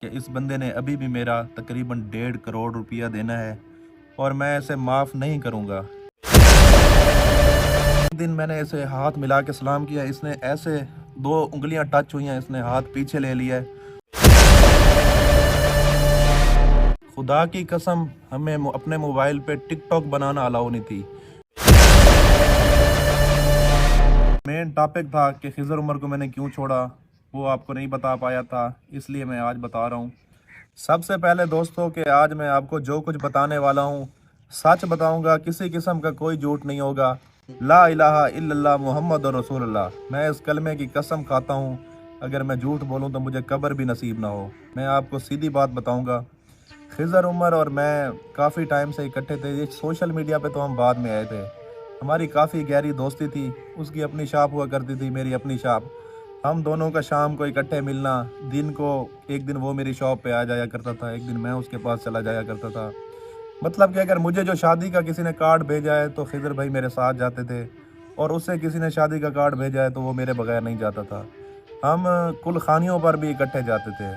کہ इस बंदे ने अभी भी मेरा तकरीबन 1.5 करोड़ रुपया देना है और मैं इसे माफ़ नहीं करूँगा। दिन मैंने इसे हाथ मिला के सलाम किया, इसने ऐसे 2 उँगलियाँ टच हुई हैं, इसने हाथ पीछे ले लिया है। खुदा की कसम हमें अपने मोबाइल पे टिकटॉक बनाना अलाउ नहीं थी। मेन टॉपिक था कि खिज़र उमर को मैंने क्यों छोड़ा, वो आपको नहीं बता पाया था, इसलिए मैं आज बता रहा हूँ। सबसे पहले दोस्तों कि आज मैं आपको जो कुछ बताने वाला हूँ सच बताऊँगा, किसी किस्म का कोई झूठ नहीं होगा। ला इलाहा इल्लल्लाह मुहम्मद रसूलुल्लाह, मैं इस कलमे की कसम खाता हूँ, अगर मैं झूठ बोलूँ तो मुझे कब्र भी नसीब ना हो। मैं आपको सीधी बात बताऊँगा, खिज़र उमर और मैं काफ़ी टाइम से इकट्ठे थे। ये सोशल मीडिया पे तो हम बाद में आए थे। हमारी काफ़ी गहरी दोस्ती थी, उसकी अपनी शॉप हुआ करती थी, मेरी अपनी शॉप। हम दोनों का शाम को इकट्ठे मिलना, दिन को एक दिन वो मेरी शॉप पे आ जाया करता था, एक दिन मैं उसके पास चला जाया करता था। मतलब कि अगर मुझे जो शादी का किसी ने कार्ड भेजा है तो खिज़र भाई मेरे साथ जाते थे, और उससे किसी ने शादी का कार्ड भेजा है तो वो मेरे बगैर नहीं जाता था। हम कुल खानियों पर भी इकट्ठे जाते थे,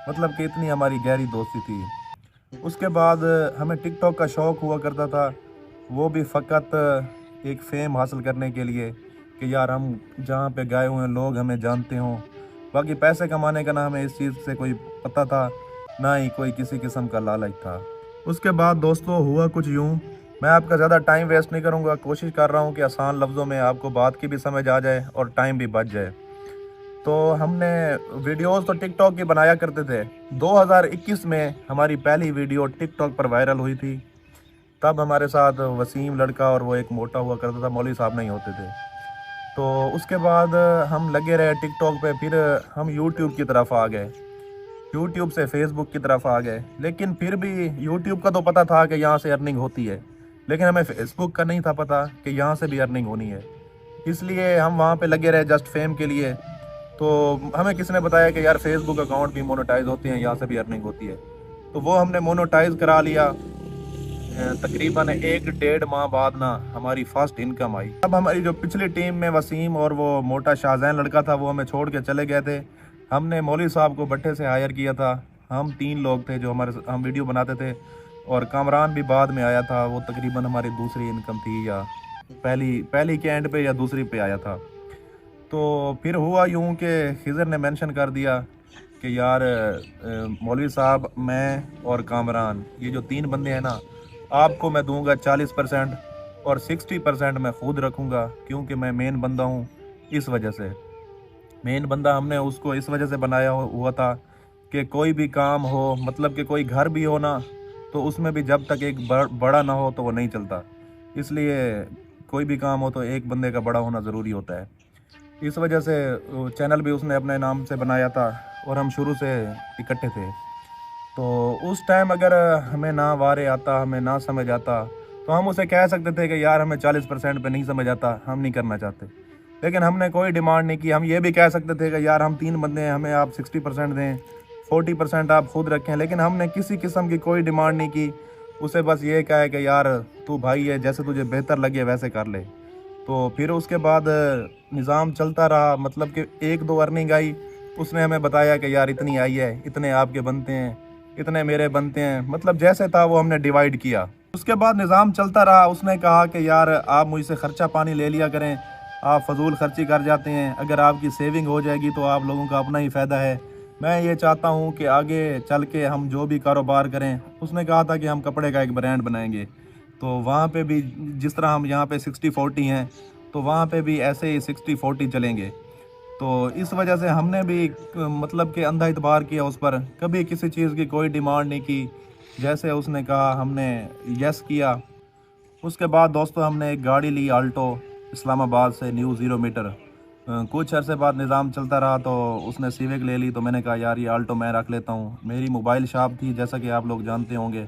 मतलब कि इतनी हमारी गहरी दोस्ती थी। उसके बाद हमें टिकटॉक का शौक़ हुआ करता था, वो भी फ़कत एक फ़ेम हासिल करने के लिए कि यार हम जहाँ पे गए हुए हैं लोग हमें जानते हों। बाकी पैसे कमाने का ना हमें इस चीज़ से कोई पता था, ना ही कोई किसी किस्म का लालच था। उसके बाद दोस्तों हुआ कुछ यूँ, मैं आपका ज़्यादा टाइम वेस्ट नहीं करूँगा, कोशिश कर रहा हूँ कि आसान लफ्ज़ों में आपको बात की भी समझ आ जाए और टाइम भी बच जाए। तो हमने वीडियोस तो टिकटॉक की बनाया करते थे। 2021 में हमारी पहली वीडियो टिकटॉक पर वायरल हुई थी। तब हमारे साथ वसीम लड़का और वो एक मोटा हुआ करता था, मौलवी साहब नहीं होते थे। तो उसके बाद हम लगे रहे टिकटॉक पे, फिर हम यूट्यूब की तरफ आ गए, यूट्यूब से फेसबुक की तरफ आ गए। लेकिन फिर भी यूट्यूब का तो पता था कि यहाँ से अर्निंग होती है, लेकिन हमें फेसबुक का नहीं था पता कि यहाँ से भी अर्निंग होनी है। इसलिए हम वहाँ पे लगे रहे जस्ट फेम के लिए। तो हमें किसी ने बताया कि यार फेसबुक अकाउंट भी मोनेटाइज होते हैं, यहाँ से भी अर्निंग होती है। तो वो हमने मोनेटाइज करा लिया। तकरीबन 1 डेढ़ माह बाद ना हमारी फर्स्ट इनकम आई। अब हमारी जो पिछली टीम में वसीम और वो मोटा शाहजैन लड़का था वो हमें छोड़ के चले गए थे। हमने मौलवी साहब को भट्टे से हायर किया था। हम 3 लोग थे जो हम वीडियो बनाते थे, और कामरान भी बाद में आया था। वो तकरीबन हमारी दूसरी इनकम थी, या पहली के एंड पे या दूसरी पे आया था। तो फिर हुआ यूँ कि खिज़र ने मेंशन कर दिया कि यार मौलवी साहब, मैं और कामरान, ये जो 3 बंदे हैं ना, आपको मैं दूंगा 40% और 60% मैं खुद रखूँगा, क्योंकि मैं मेन बंदा हूँ। इस वजह से मेन बंदा हमने उसको इस वजह से बनाया हुआ था कि कोई भी काम हो, मतलब कि कोई घर भी हो ना, तो उसमें भी जब तक एक बड़ा ना हो तो वो नहीं चलता। इसलिए कोई भी काम हो तो एक बंदे का बड़ा होना ज़रूरी होता है। इस वजह से चैनल भी उसने अपने नाम से बनाया था, और हम शुरू से इकट्ठे थे। तो उस टाइम अगर हमें ना वारे आता, हमें ना समझ आता, तो हम उसे कह सकते थे कि यार हमें 40% पे नहीं समझ आता, हम नहीं करना चाहते। लेकिन हमने कोई डिमांड नहीं की। हम ये भी कह सकते थे कि यार हम 3 बंदे हैं, हमें आप 60% दें, 40% आप खुद रखें। लेकिन हमने किसी किस्म की कोई डिमांड नहीं की। उसे बस ये कहा कि यार तू भाई है, जैसे तुझे बेहतर लगे वैसे कर ले। तो फिर उसके बाद निज़ाम चलता रहा, मतलब कि 1-2 अर्निंग आई। उसने हमें बताया कि यार इतनी आई है, इतने आपके बनते हैं, इतने मेरे बनते हैं, मतलब जैसे था वो हमने डिवाइड किया। उसके बाद निज़ाम चलता रहा। उसने कहा कि यार आप मुझसे ख़र्चा पानी ले लिया करें, आप फजूल खर्ची कर जाते हैं, अगर आपकी सेविंग हो जाएगी तो आप लोगों का अपना ही फ़ायदा है। मैं ये चाहता हूँ कि आगे चल के हम जो भी कारोबार करें, उसने कहा था कि हम कपड़े का एक ब्रांड बनाएंगे। तो वहाँ पे भी जिस तरह हम यहाँ पे 60-40 हैं, तो वहाँ पे भी ऐसे ही 60-40 चलेंगे। तो इस वजह से हमने भी मतलब कि अंधा इतबार किया उस पर, कभी किसी चीज़ की कोई डिमांड नहीं की। जैसे उसने कहा हमने यस किया। उसके बाद दोस्तों हमने एक गाड़ी ली, आल्टो, इस्लामाबाद से, न्यू 0 मीटर। कुछ अरसे बाद निज़ाम चलता रहा तो उसने सिविक ले ली। तो मैंने कहा यार ये आल्टो मैं रख लेता हूँ। मेरी मोबाइल शॉप थी, जैसा कि आप लोग जानते होंगे,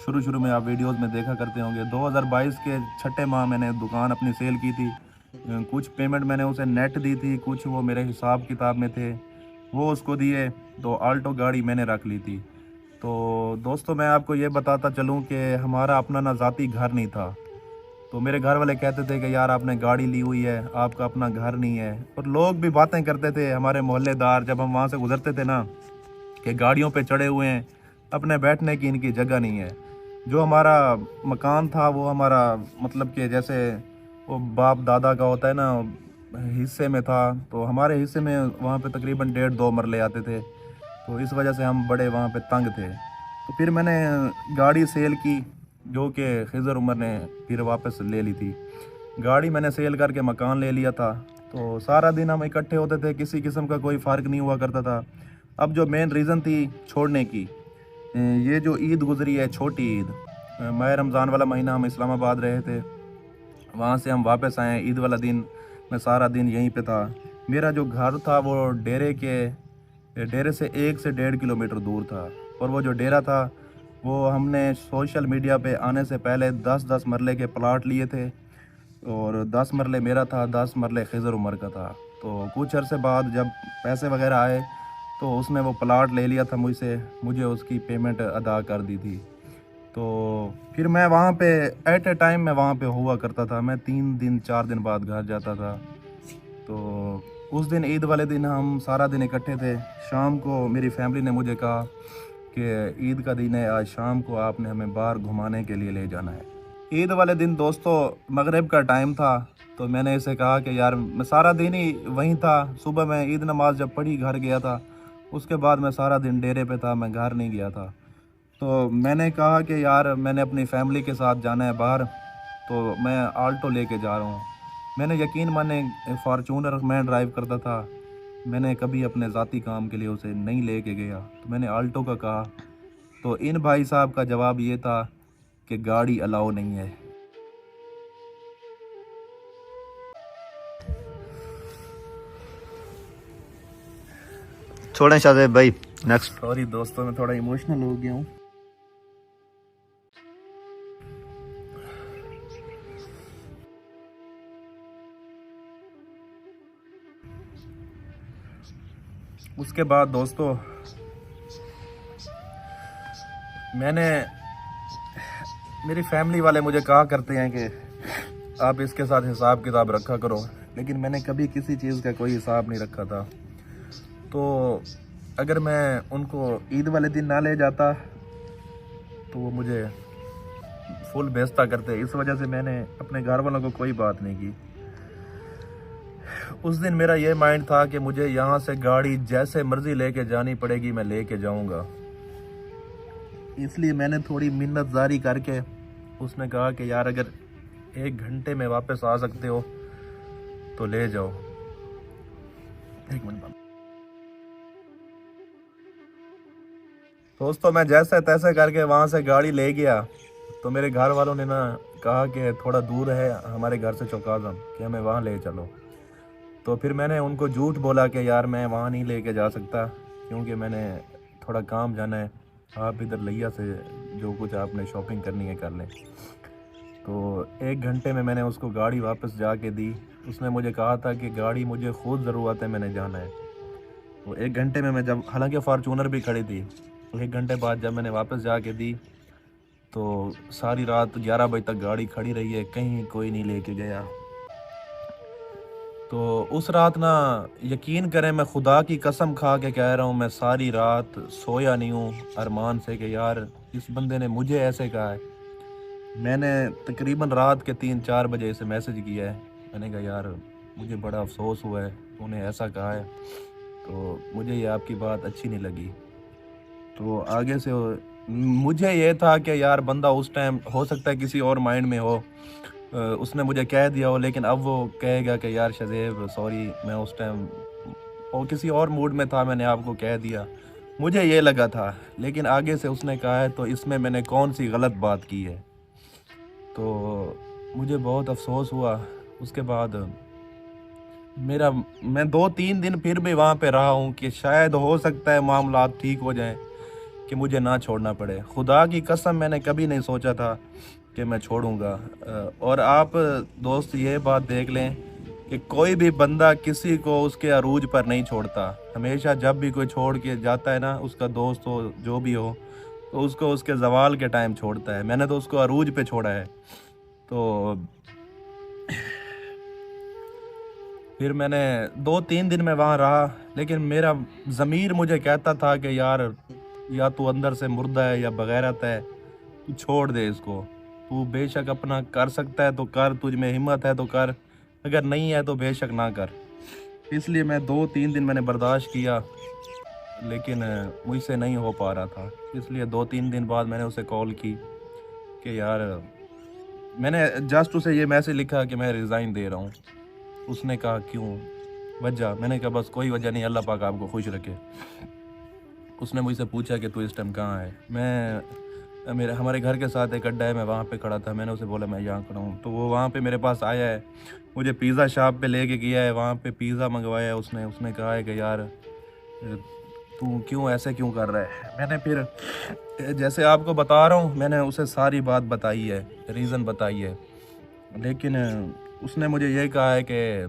शुरू में आप वीडियोस में देखा करते होंगे। 2022 के छठे माह मैंने दुकान अपनी सेल की थी। कुछ पेमेंट मैंने उसे नेट दी थी, कुछ वो मेरे हिसाब किताब में थे, वो उसको दिए। तो आल्टो गाड़ी मैंने रख ली थी। तो दोस्तों मैं आपको ये बताता चलूँ कि हमारा अपना ना ज़ाती घर नहीं था। तो मेरे घर वाले कहते थे कि यार आपने गाड़ी ली हुई है, आपका अपना घर नहीं है। और लोग भी बातें करते थे, हमारे मोहल्लेदार, जब हम वहाँ से गुजरते थे ना, कि गाड़ियों पे चढ़े हुए हैं, अपने बैठने की इनकी जगह नहीं है। जो हमारा मकान था वो हमारा मतलब कि जैसे वो बाप दादा का होता है ना, हिस्से में था, तो हमारे हिस्से में वहाँ पे तकरीबन 1.5-2 मरले आते थे, तो इस वजह से हम बड़े वहाँ पे तंग थे। तो फिर मैंने गाड़ी सेल की, जो कि खिज़र उमर ने फिर वापस ले ली थी। गाड़ी मैंने सेल करके मकान ले लिया था। तो सारा दिन हम इकट्ठे होते थे, किसी किस्म का कोई फ़र्क नहीं हुआ करता था। अब जो मेन रीज़न थी छोड़ने की, ये जो ईद गुज़री है, छोटी ईद, माह रमज़ान वाला महीना हम इस्लामाबाद रहे थे, वहाँ से हम वापस आए। ईद वाला दिन मैं सारा दिन यहीं पे था। मेरा जो घर था वो डेरे से 1 से 1.5 किलोमीटर दूर था, और वो जो डेरा था वो हमने सोशल मीडिया पे आने से पहले 10-10 मरले के प्लाट लिए थे, और 10 मरले मेरा था, 10 मरले खिज़र उमर का था। तो कुछ अरसे बाद जब पैसे वगैरह आए तो उसने वो प्लाट ले लिया था मुझसे, मुझे उसकी पेमेंट अदा कर दी थी। तो फिर मैं वहाँ पे एट ए टाइम मैं वहाँ पे हुआ करता था। मैं 3 दिन 4 दिन बाद घर जाता था। तो उस दिन ईद वाले दिन हम सारा दिन इकट्ठे थे। शाम को मेरी फैमिली ने मुझे कहा कि ईद का दिन है, आज शाम को आपने हमें बाहर घुमाने के लिए ले जाना है। ईद वाले दिन दोस्तों मगरिब का टाइम था, तो मैंने इसे कहा कि यार मैं सारा दिन ही वहीं था। सुबह मैं ईद नमाज जब पढ़ी घर गया था, उसके बाद मैं सारा दिन डेरे पे था, मैं घर नहीं गया था। तो मैंने कहा कि यार मैंने अपनी फैमिली के साथ जाना है बाहर, तो मैं आल्टो लेके जा रहा हूँ। मैंने यकीन माने फॉर्चूनर मैं ड्राइव करता था, मैंने कभी अपने ज़ाती काम के लिए उसे नहीं लेके गया, तो मैंने आल्टो का कहा। तो इन भाई साहब का जवाब ये था कि गाड़ी अलाउ नहीं है। छोड़ें शाहजेब भाई, नेक्स्ट। सॉरी दोस्तों, मैं थोड़ा इमोशनल हो गया हूँ। उसके बाद दोस्तों मेरी फैमिली वाले मुझे कहा करते हैं कि आप इसके साथ हिसाब किताब रखा करो, लेकिन मैंने कभी किसी चीज़ का कोई हिसाब नहीं रखा था। तो अगर मैं उनको ईद वाले दिन ना ले जाता तो वो मुझे फुल बेइज्जत करते। इस वजह से मैंने अपने घर वालों को कोई बात नहीं की। उस दिन मेरा ये माइंड था कि मुझे यहाँ से गाड़ी जैसे मर्जी लेके जानी पड़ेगी, मैं लेके जाऊँगा। इसलिए मैंने थोड़ी मिन्नतजारी करके उसने कहा कि यार अगर 1 घंटे में वापस आ सकते हो तो ले जाओ। 1 मिनट बाद दोस्तों मैं जैसे तैसे करके वहाँ से गाड़ी ले गया। तो मेरे घर वालों ने ना कहा कि थोड़ा दूर है हमारे घर से चौकाज़म, कि हमें वहाँ ले चलो। तो फिर मैंने उनको झूठ बोला कि यार मैं वहाँ नहीं लेके जा सकता, क्योंकि मैंने थोड़ा काम जाना है, आप इधर लिया से जो कुछ आपने शॉपिंग करनी है कर लें। तो 1 घंटे में मैंने उसको गाड़ी वापस जाके दी। उसने मुझे कहा था कि गाड़ी मुझे खुद ज़रूरत है, मैंने जाना है। तो 1 घंटे में मैं जब, हालांकि फॉर्चूनर भी खड़ी थी, 1 घंटे बाद जब मैंने वापस जाके दी तो सारी रात 11 बजे तक गाड़ी खड़ी रही है, कहीं कोई नहीं लेके गया। तो उस रात ना यकीन करें, मैं खुदा की कसम खा के कह रहा हूँ, मैं सारी रात सोया नहीं हूँ अरमान से कि यार इस बंदे ने मुझे ऐसे कहा है। मैंने तकरीबन रात के 3-4 बजे इसे मैसेज किया है। मैंने कहा यार मुझे बड़ा अफसोस हुआ है, तूने ऐसा कहा है, तो मुझे ये आपकी बात अच्छी नहीं लगी। तो आगे से मुझे ये था कि यार बंदा उस टाइम हो सकता है किसी और माइंड में हो, उसने मुझे कह दिया हो, लेकिन अब वो कहेगा कि यार शाहजेब सॉरी, मैं उस टाइम और किसी और मूड में था, मैंने आपको कह दिया, मुझे ये लगा था। लेकिन आगे से उसने कहा है, तो इसमें मैंने कौन सी गलत बात की है। तो मुझे बहुत अफसोस हुआ। उसके बाद मैं 2-3 दिन फिर भी वहाँ पे रहा हूँ कि शायद हो सकता है मामला ठीक हो जाए, कि मुझे ना छोड़ना पड़े। खुदा की कसम मैंने कभी नहीं सोचा था कि मैं छोड़ूंगा। और आप दोस्त ये बात देख लें कि कोई भी बंदा किसी को उसके अरूज पर नहीं छोड़ता। हमेशा जब भी कोई छोड़ के जाता है ना, उसका दोस्त हो जो भी हो, तो उसको उसके ज़वाल के टाइम छोड़ता है। मैंने तो उसको अरूज पे छोड़ा है। तो پھر میں نے 2-3 دن میں وہاں رہا، لیکن میرا ضمیر مجھے کہتا تھا کہ یار یا تو اندر سے مردہ ہے یا بغیرت ہے، تو چھوڑ دے اس کو، تو بے شک اپنا کر سکتا ہے تو کر، تجھ میں ہمت ہے تو کر، اگر نہیں ہے تو بے شک نہ کر۔ اس لیے میں 2-3 دن میں نے برداشت کیا، لیکن مجھ سے نہیں ہو پا رہا تھا۔ اس لیے 2-3 دن بعد میں نے اسے کال کی کہ یار، میں نے جسٹ اسے یہ میسج لکھا کہ میں ریزائن دے رہا ہوں۔ اس نے کہا کیوں، وجہ؟ میں نے کہا بس کوئی وجہ نہیں، اللہ پاک آپ کو خوش رکھے۔ اس نے مجھ سے پوچھا کہ تو اس ٹائم کہاں ہے؟ ہمارے گھر کے ساتھ ایک اڈا ہے، میں وہاں پہ کھڑا تھا۔ میں نے اسے بولا میں یہاں کھڑا ہوں، تو وہ وہاں پہ میرے پاس آیا ہے، مجھے پیزا شاپ پہ لے کے گیا ہے، وہاں پہ پیزا منگوایا ہے اس نے کہا ہے کہ یار تو کیوں ایسے کیوں کر رہا ہے؟ میں نے پھر جیسے آپ کو بتا رہا ہوں، میں نے اسے ساری بات بتائی ہے، ریزن بتائی ہے، لیکن اس نے مجھے یہ کہا ہے کہ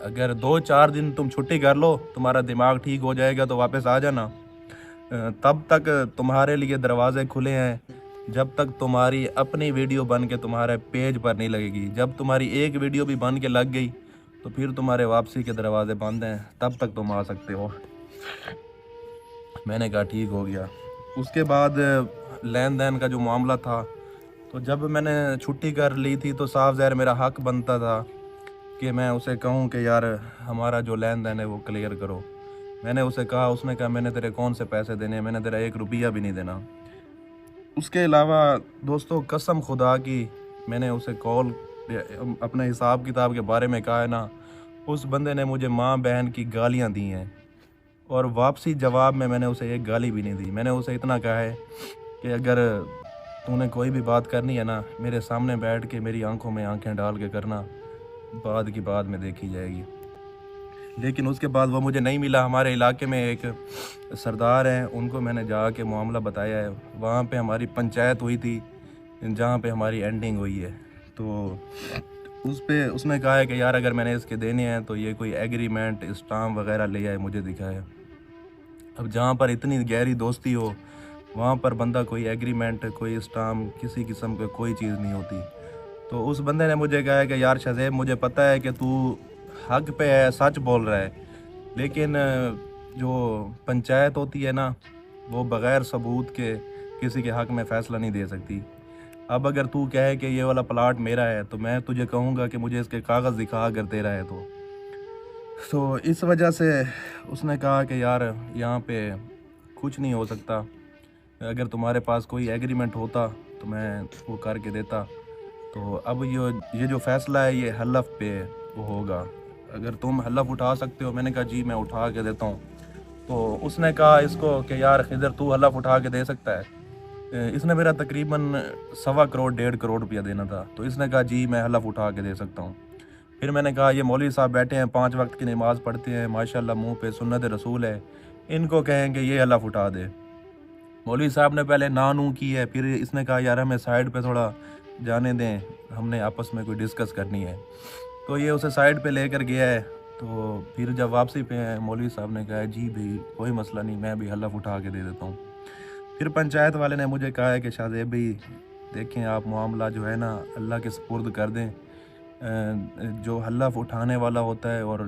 اگر 2-4 دن تم چھٹی کر لو، تمہارا دماغ ٹھیک ہو جائے گا تو واپس آ جانا، تب تک تمہارے لیے دروازے کھلے ہیں، جب تک تمہاری اپنی ویڈیو بن کے تمہارے پیج پر نہیں لگے گی۔ جب تمہاری ایک ویڈیو بھی بن کے لگ گئی تو پھر تمہارے واپسی کے دروازے بند ہیں، تب تک تم آ سکتے ہو۔ میں نے کہا ٹھیک ہو گیا۔ اس کے بعد لین دین کا جو معاملہ تھا، تو جب میں نے چھٹی کر لی تھی تو صاف ظاہر میرا حق بنتا تھا کہ میں اسے کہوں کہ یار ہمارا جو لین دین ہے وہ کلیئر کرو۔ میں نے اسے کہا، اس نے کہا میں نے تیرے کون سے پیسے دینے ہیں، میں نے تیرا 1 روپیہ بھی نہیں دینا۔ اس کے علاوہ دوستو قسم خدا کی، میں نے اسے کال اپنے حساب کتاب کے بارے میں کہا ہے نا، اس بندے نے مجھے ماں بہن کی گالیاں دی ہیں، اور واپسی جواب میں نے اسے ایک گالی بھی نہیں دی۔ میں نے اسے اتنا کہا ہے کہ اگر تو نے کوئی بھی بات کرنی ہے نا، میرے سامنے بیٹھ کے میری آنکھوں میں آنکھیں ڈال کے کرنا، بعد کی بعد میں دیکھی جائے گی۔ لیکن اس کے بعد وہ مجھے نہیں ملا۔ ہمارے علاقے میں ایک سردار ہیں، ان کو میں نے جا کے معاملہ بتایا ہے، وہاں پہ ہماری پنچایت ہوئی تھی جہاں پہ ہماری اینڈنگ ہوئی ہے، تو اس نے کہا ہے کہ یار اگر میں نے اس کے دینے ہیں تو یہ کوئی ایگریمنٹ اسٹامپ وغیرہ لے آئے مجھے دکھائے۔ اب جہاں پر اتنی گہری دوستی ہو، وہاں پر بندہ کوئی ایگریمنٹ، کوئی اسٹامپ، کسی قسم کا کوئی چیز نہیں ہوتی۔ تو اس بندے نے مجھے کہا ہے کہ یار شہزیب، مجھے پتہ ہے کہ تو حق پہ ہے، سچ بول رہا ہے، لیکن جو پنچایت ہوتی ہے نا، وہ بغیر ثبوت کے کسی کے حق میں فیصلہ نہیں دے سکتی۔ اب اگر تو کہے کہ یہ والا پلاٹ میرا ہے تو میں تجھے کہوں گا کہ مجھے اس کے کاغذ دکھا اگر تیرا ہے تو اس وجہ سے اس نے کہا کہ یار یہاں پہ کچھ نہیں ہو سکتا، اگر تمہارے پاس کوئی ایگریمنٹ ہوتا تو میں وہ کر کے دیتا۔ تو اب یہ جو فیصلہ ہے یہ حلف پہ وہ ہوگا، اگر تم حلف اٹھا سکتے ہو۔ میں نے کہا جی میں اٹھا کے دیتا ہوں۔ تو اس نے کہا اس کو کہ یار خضر تو حلف اٹھا کے دے سکتا ہے؟ اس نے میرا تقریباً 1.25 کروڑ 1.5 کروڑ روپیہ دینا تھا، تو اس نے کہا جی میں حلف اٹھا کے دے سکتا ہوں۔ پھر میں نے کہا یہ مولوی صاحب بیٹھے ہیں، 5 وقت کی نماز پڑھتے ہیں، ماشاءاللہ منہ پہ سنت رسول ہے، ان کو کہیں کہ یہ حلف اٹھا دے۔ مولوی صاحب نے پہلے نو کی ہے، پھر اس نے کہا یار ہمیں سائڈ پہ تھوڑا جانے دیں، ہم نے آپس میں کوئی ڈسکس کرنی ہے۔ تو یہ اسے سائڈ پہ لے کر گیا ہے۔ تو پھر جب واپسی پہ مولوی صاحب نے کہا جی بھائی کوئی مسئلہ نہیں، میں بھی حلف اٹھا کے دے دیتا ہوں۔ پھر پنچایت والے نے مجھے کہا ہے کہ شہزیب بھائی دیکھیں آپ معاملہ جو ہے نا اللہ کے سپرد کر دیں، جو حلف اٹھانے والا ہوتا ہے اور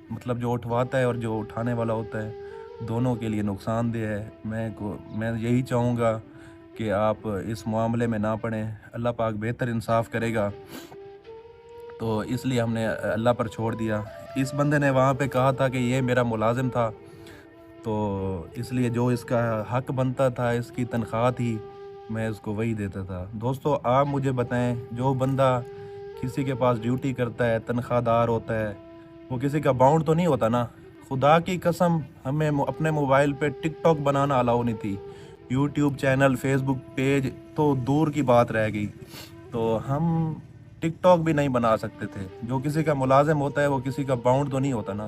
مطلب جو اٹھواتا ہے اور جو اٹھانے والا ہوتا ہے، دونوں کے لیے نقصان دہ ہے۔ میں یہی چاہوں گا کہ آپ اس معاملے میں نہ پڑیں، اللہ پاک بہتر انصاف کرے گا۔ تو اس لیے ہم نے اللہ پر چھوڑ دیا۔ اس بندے نے وہاں پہ کہا تھا کہ یہ میرا ملازم تھا، تو اس لیے جو اس کا حق بنتا تھا، اس کی تنخواہ تھی، میں اس کو وہی دیتا تھا۔ دوستو آپ مجھے بتائیں، جو بندہ کسی کے پاس ڈیوٹی کرتا ہے، تنخواہ دار ہوتا ہے، وہ کسی کا باؤنڈ تو نہیں ہوتا نا؟ خدا کی قسم ہمیں اپنے موبائل پہ ٹک ٹاک بنانا الاؤ نہیں تھی، یوٹیوب چینل، فیس بک پیج تو دور کی بات رہ گئی، تو ہم ٹک ٹاک بھی نہیں بنا سکتے تھے۔ جو کسی کا ملازم ہوتا ہے وہ کسی کا باؤنڈ تو نہیں ہوتا نا؟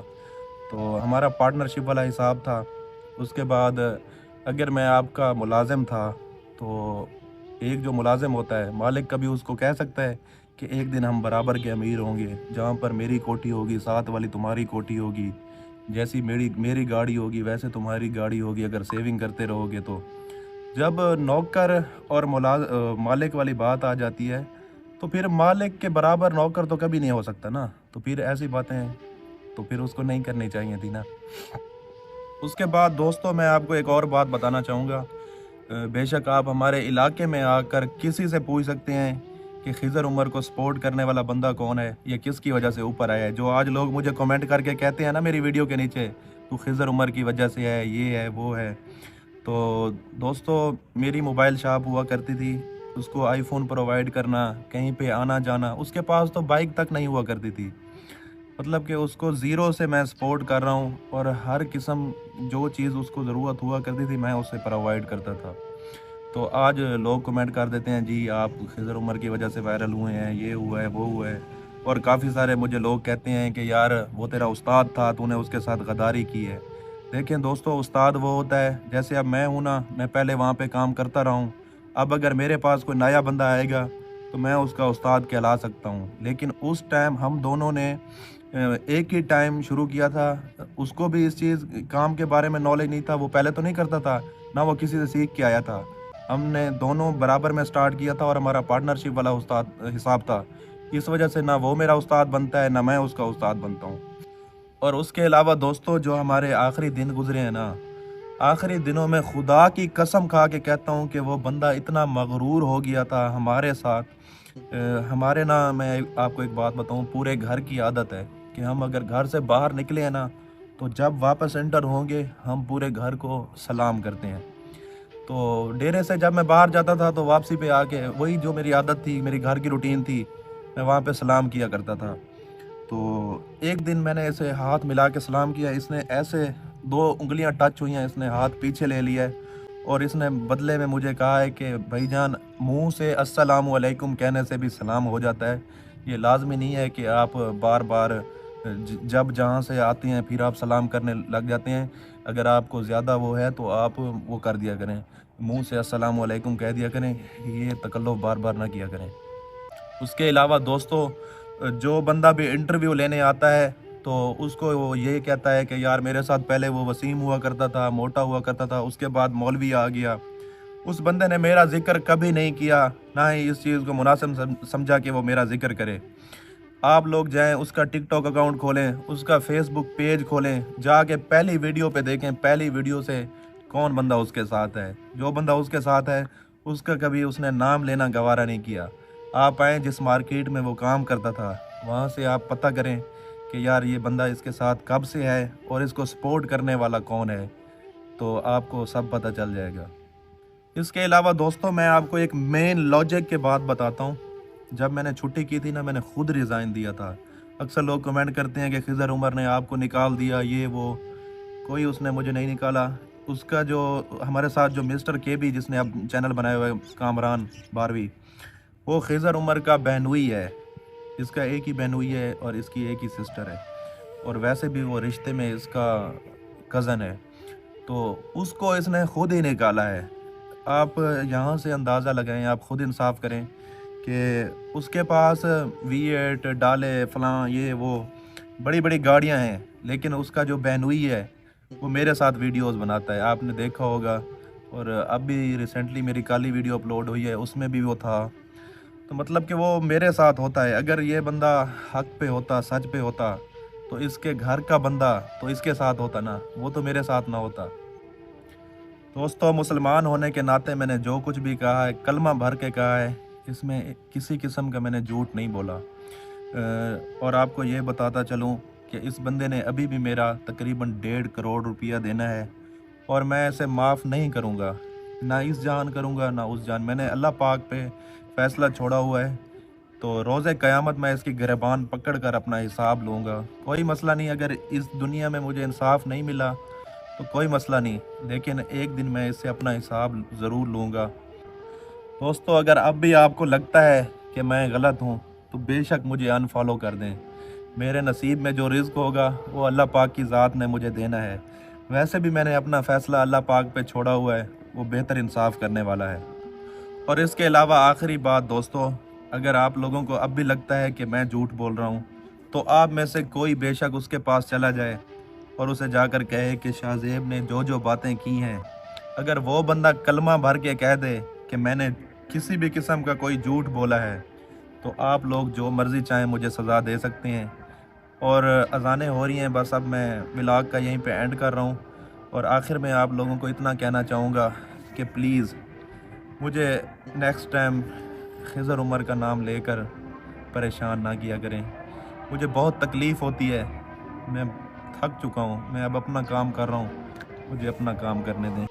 تو ہمارا پارٹنرشپ والا حساب تھا۔ اس کے بعد اگر میں آپ کا ملازم تھا تو ایک جو ملازم ہوتا ہے، مالک کبھی اس کو کہہ سکتا ہے کہ ایک دن ہم برابر کے امیر ہوں گے، جہاں پر میری کوٹھی ہوگی ساتھ والی تمہاری کوٹھی ہوگی، جیسی میری گاڑی ہوگی ویسے تمہاری گاڑی ہوگی اگر سیونگ کرتے رہو گے تو؟ جب نوکر اور مالک والی بات آ جاتی ہے तो फिर मालिक के बराबर नौकर तो कभी नहीं हो सकता ना। तो फिर ऐसी बातें तो फिर उसको नहीं करनी चाहिए थी ना। उसके बाद दोस्तों मैं आपको एक और बात बताना चाहूँगा। बेशक आप हमारे इलाके में आकर किसी से पूछ सकते हैं कि खिज़र उमर को सपोर्ट करने वाला बंदा कौन है, ये किसकी वजह से ऊपर आया है। जो आज लोग मुझे कमेंट करके कहते हैं ना मेरी वीडियो के नीचे, तू खिज़र उमर की वजह से है, ये है वो है। तो दोस्तों मेरी मोबाइल शॉप हुआ करती थी, उसको आईफोन प्रोवाइड करना, कहीं पे आना जाना, उसके पास तो बाइक तक नहीं हुआ करती थी। मतलब कि उसको ज़ीरो से मैं सपोर्ट कर रहा हूँ और हर किस्म जो चीज़ उसको ज़रूरत हुआ करती थी मैं उसे प्रोवाइड करता था। तो आज लोग कमेंट कर देते हैं जी आप खिज़र उमर की वजह से वायरल हुए हैं, ये हुआ है वो हुआ है। और काफ़ी सारे मुझे लोग कहते हैं कि यार वो तेरा उस्ताद था, तूने उसके साथ गद्दारी की है। देखें दोस्तों, उस्ताद वो होता है जैसे अब मैं हूँ ना, मैं पहले वहाँ पे काम करता रहा हूँ। अब अगर मेरे पास कोई नया बंदा आएगा तो मैं उसका उस्ताद कहला सकता हूँ। लेकिन उस टाइम हम दोनों ने एक ही टाइम शुरू किया था। उसको भी इस चीज़ काम के बारे में नॉलेज नहीं था, वो पहले तो नहीं करता था, ना वो किसी से सीख के आया था। हमने दोनों बराबर में स्टार्ट किया था और हमारा पार्टनरशिप वाला उस्ताद हिसाब था। इस वजह से ना वो मेरा उस्ताद बनता है, ना मैं उसका उस्ताद बनता हूँ। और उसके अलावा दोस्तों जो हमारे आखिरी दिन गुजरे हैं ना, आखिरी दिनों में खुदा की कसम खा के कहता हूँ कि वो बंदा इतना मगरूर हो गया था हमारे साथ। हमारे ना, मैं आपको एक बात बताऊँ, पूरे घर की आदत है कि हम अगर घर से बाहर निकले हैं ना, तो जब वापस एंटर होंगे हम पूरे घर को सलाम करते हैं। तो डेरे से जब मैं बाहर जाता था तो वापसी पे आके वही जो मेरी आदत थी, मेरी घर की रूटीन थी, मैं वहाँ पे सलाम किया करता था। तो एक दिन मैंने ऐसे हाथ मिला के सलाम किया, इसने ऐसे 2 उँगलियाँ टच हुई हैं, इसने हाथ पीछे ले लिया है और इसने बदले में मुझे कहा है कि भाईजान मुंह से अस्सलामु अलैकुम कहने से भी सलाम हो जाता है। ये लाज़मी नहीं है कि आप बार बार जब जहाँ से आते हैं फिर आप सलाम करने लग जाते हैं। अगर आपको ज़्यादा वो है तो आप वो कर दिया करें, मुंह से अस्सलामु अलैकुम कह दिया करें, ये तकल्लुफ़ बार बार ना किया करें। उसके अलावा दोस्तों जो बंदा भी इंटरव्यू लेने आता है तो उसको वो ये कहता है कि यार मेरे साथ पहले वो वसीम हुआ करता था, मोटा हुआ करता था, उसके बाद मौलवी आ गया। उस बंदे ने मेरा जिक्र कभी नहीं किया, ना ही इस चीज़ को मुनासिब समझा कि वो मेरा जिक्र करे। आप लोग जाएं उसका टिकटॉक अकाउंट खोलें, उसका फेसबुक पेज खोलें, जाके पहली वीडियो पे देखें, पहली वीडियो से कौन बंदा उसके साथ है। जो बंदा उसके साथ है उसका कभी उसने नाम लेना गवारा नहीं किया। आप आएँ जिस मार्केट में वो काम करता था, वहाँ से आप पता करें कि यार ये बंदा इसके साथ कब से है और इसको सपोर्ट करने वाला कौन है, तो आपको सब पता चल जाएगा। इसके अलावा दोस्तों मैं आपको एक मेन लॉजिक के बात बताता हूँ। जब मैंने छुट्टी की थी ना, मैंने खुद रिज़ाइन दिया था। अक्सर लोग कमेंट करते हैं कि खिज़र उमर ने आपको निकाल दिया, ये वो। कोई उसने मुझे नहीं निकाला। उसका जो हमारे साथ जो मिस्टर के बी जिसने अब चैनल बनाया हुआ है, कामरान बारवी, वो खिज़र उमर का बहनोई है। इसका एक ही बहनोई है और इसकी एक ही सिस्टर है, और वैसे भी वो रिश्ते में इसका कज़न है। तो उसको इसने खुद ही निकाला है। आप यहाँ से अंदाज़ा लगाएं, आप खुद इंसाफ करें कि उसके पास V8 डाले फलां ये वो बड़ी बड़ी गाड़ियाँ हैं, लेकिन उसका जो बहनोई है वो मेरे साथ वीडियोस बनाता है, आपने देखा होगा। और अब भी रिसेंटली मेरी काली वीडियो अपलोड हुई है, उसमें भी वो था। तो मतलब कि वो मेरे साथ होता है। अगर ये बंदा हक पे होता, सच पे होता, तो इसके घर का बंदा तो इसके साथ होता ना, वो तो मेरे साथ ना होता। दोस्तों मुसलमान होने के नाते मैंने जो कुछ भी कहा है कलमा भर के कहा है, इसमें किसी किस्म का मैंने झूठ नहीं बोला। और आपको ये बताता चलूँ कि इस बंदे ने अभी भी मेरा तकरीबन 1.5 करोड़ रुपया देना है और मैं इसे माफ़ नहीं करूँगा, ना इस जान करूँगा ना उस जान। मैंने अल्लाह पाक पे फ़ैसला छोड़ा हुआ है, तो रोज़े क़यामत मैं इसकी गिरबान पकड़ कर अपना हिसाब लूँगा। कोई मसला नहीं, अगर इस दुनिया में मुझे इंसाफ नहीं मिला तो कोई मसला नहीं, लेकिन एक दिन मैं इससे अपना हिसाब ज़रूर लूँगा। दोस्तों अगर अब भी आपको लगता है कि मैं गलत हूँ तो बेशक मुझे अनफॉलो कर दें। मेरे नसीब में जो रिज़्क होगा वो अल्लाह पाक की ज़ात ने मुझे देना है। वैसे भी मैंने अपना फ़ैसला अल्लाह पाक पे छोड़ा हुआ है, वो बेहतर इंसाफ करने वाला है। और इसके अलावा आखिरी बात दोस्तों, अगर आप लोगों को अब भी लगता है कि मैं झूठ बोल रहा हूँ तो आप में से कोई बेशक उसके पास चला जाए और उसे जाकर कहे कि शाहज़ेब ने जो जो बातें की हैं, अगर वो बंदा कलमा भर के कह दे कि मैंने किसी भी किस्म का कोई झूठ बोला है, تو آپ لوگ جو مرضی چاہیں مجھے سزا دے سکتے ہیں۔ اور اذانیں ہو رہی ہیں، بس اب میں ولاگ کا یہیں پہ اینڈ کر رہا ہوں، اور آخر میں آپ لوگوں کو اتنا کہنا چاہوں گا کہ پلیز مجھے نیکسٹ ٹائم خضر عمر کا نام لے کر پریشان نہ کیا کریں۔ مجھے بہت تکلیف ہوتی ہے، میں تھک چکا ہوں، میں اب اپنا کام کر رہا ہوں، مجھے اپنا کام کرنے دیں۔